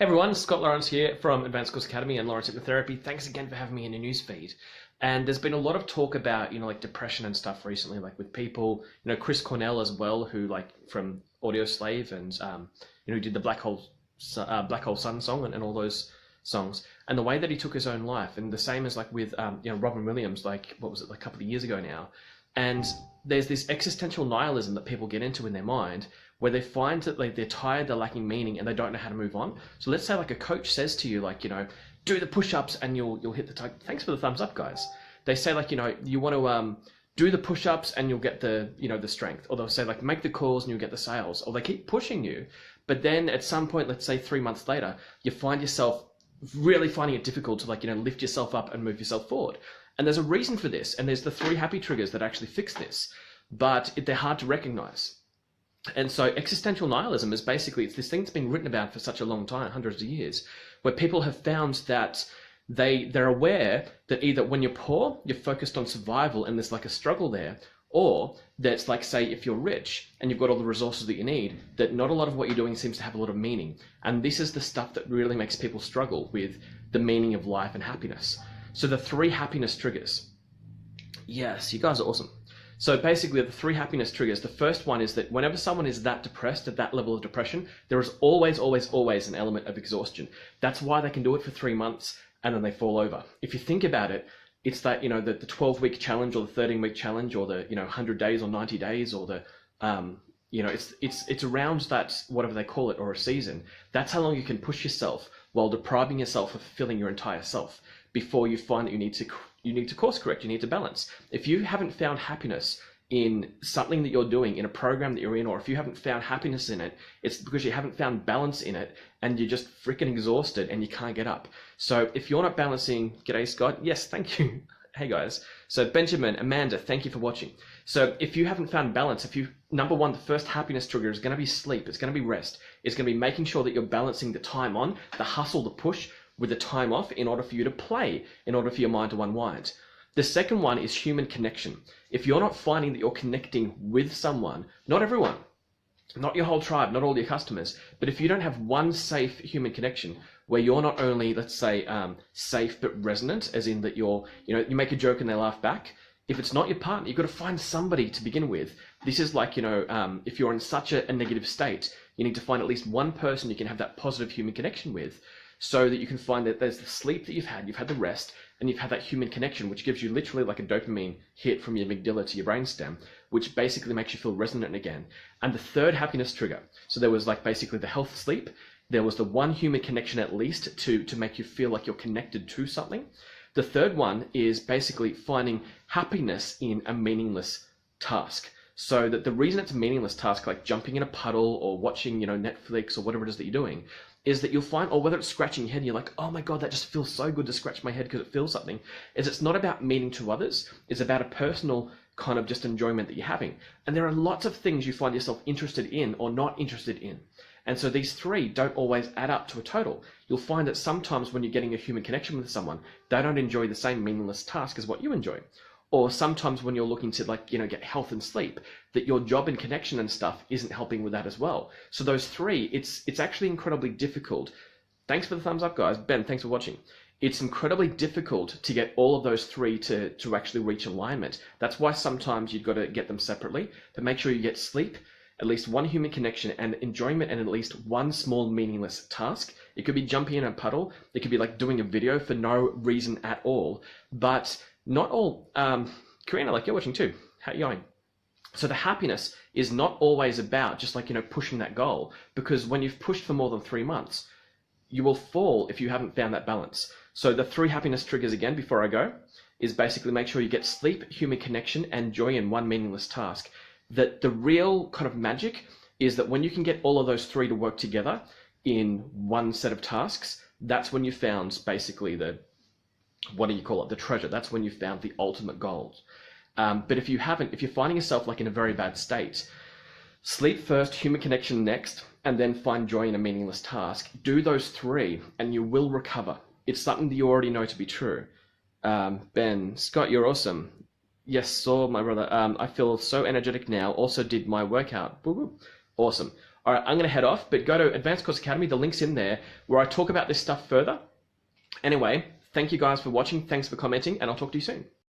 Hey everyone, Scott Lawrence here from Advanced Course Academy and Lawrence Hypnotherapy. Thanks again for having me in your newsfeed. And there's been a lot of talk about, like depression and stuff recently, like with people, Chris Cornell as well, who like from Audio Slave and, who did the Black Hole Sun song and all those songs. And the way that he took his own life, and the same as like with, Robin Williams, like, what was it, like a couple of years ago now. And there's this existential nihilism that people get into in their mind where they find that like they're tired, they're lacking meaning, and they don't know how to move on. So let's say like a coach says to you, like, do the push-ups and you'll hit the target. Thanks for the thumbs up, guys. They say like, you want to do the push-ups and you'll get the, the strength. Or they'll say like, make the calls and you'll get the sales. Or they keep pushing you. But then at some point, let's say 3 months later, you find yourself really finding it difficult to like, lift yourself up and move yourself forward. And there's a reason for this. And there's the 3 happy triggers that actually fix this. But they're hard to recognize. And so existential nihilism is basically, it's this thing that's been written about for such a long time, hundreds of years, where people have found that they're aware that either when you're poor, you're focused on survival and there's like a struggle there, or that's like, say, if you're rich and you've got all the resources that you need, that not a lot of what you're doing seems to have a lot of meaning. And this is the stuff that really makes people struggle with the meaning of life and happiness. So the 3 happiness triggers. Yes, you guys are awesome. So basically the 3 happiness triggers, the first one is that whenever someone is that depressed, at that level of depression, there is always, always, always an element of exhaustion. That's why they can do it for 3 months and then they fall over. If you think about it, it's that, the 12-week challenge or the 13-week challenge or the, 100 days or 90 days or the, it's around that, whatever they call it, or a season. That's how long you can push yourself while depriving yourself of fulfilling your entire self before you find that you need to course correct, you need to balance. If you haven't found happiness in something that you're doing, in a program that you're in, or if you haven't found happiness in it, it's because you haven't found balance in it and you're just freaking exhausted and you can't get up. So if you're not balancing, g'day Scott, yes, thank you. Hey guys. So Benjamin, Amanda, thank you for watching. So if you haven't found balance, number one, the first happiness trigger is going to be sleep. It's going to be rest. It's going to be making sure that you're balancing the time on, the hustle, the push, with the time off in order for you to play, in order for your mind to unwind. The second one is human connection. If you're not finding that you're connecting with someone, not everyone, not your whole tribe, not all your customers, but if you don't have one safe human connection where you're not only, let's say, safe but resonant, as in that you make a joke and they laugh back. If it's not your partner, you've got to find somebody to begin with. This is like, if you're in such a negative state, you need to find at least one person you can have that positive human connection with, so that you can find that there's the sleep that you've had the rest, and you've had that human connection, which gives you literally like a dopamine hit from your amygdala to your brainstem, which basically makes you feel resonant again. And the third happiness trigger, so there was like basically the health sleep, there was the one human connection at least to make you feel like you're connected to something. The third one is basically finding happiness in a meaningless task. So that the reason it's a meaningless task, like jumping in a puddle or watching, Netflix or whatever it is that you're doing, is that you'll find, or whether it's scratching your head and you're like, oh my God, that just feels so good to scratch my head because it feels something, is it's not about meaning to others. It's about a personal kind of just enjoyment that you're having. And there are lots of things you find yourself interested in or not interested in. And so these 3 don't always add up to a total. You'll find that sometimes when you're getting a human connection with someone, they don't enjoy the same meaningless task as what you enjoy. Or sometimes when you're looking to get health and sleep, that your job and connection and stuff isn't helping with that as well. So those 3, it's actually incredibly difficult. Thanks for the thumbs up, guys. Ben, thanks for watching. It's incredibly difficult to get all of those 3 to actually reach alignment. That's why sometimes you've got to get them separately, but make sure you get sleep, at least one human connection and enjoyment, and at least one small meaningless task. It could be jumping in a puddle. It could be like doing a video for no reason at all, but not all, Karina, like you're watching too. How are you going? So the happiness is not always about just like, pushing that goal, because when you've pushed for more than 3 months, you will fall if you haven't found that balance. So the 3 happiness triggers again, before I go, is basically make sure you get sleep, human connection, and joy in one meaningless task. That the real kind of magic is that when you can get all of those 3 to work together in one set of tasks, that's when you found basically the treasure. That's when you found the ultimate gold. But if you're finding yourself like in a very bad state, sleep first, human connection next, and then find joy in a meaningless task. Do those 3 and you will recover. It's something that you already know to be true. Ben, Scott, you're awesome. Yes, my brother. I feel so energetic now. Also did my workout. Woo-woo. Awesome. All right, I'm going to head off, but go to Advanced Course Academy. The link's in there where I talk about this stuff further. Anyway, thank you guys for watching. Thanks for commenting, and I'll talk to you soon.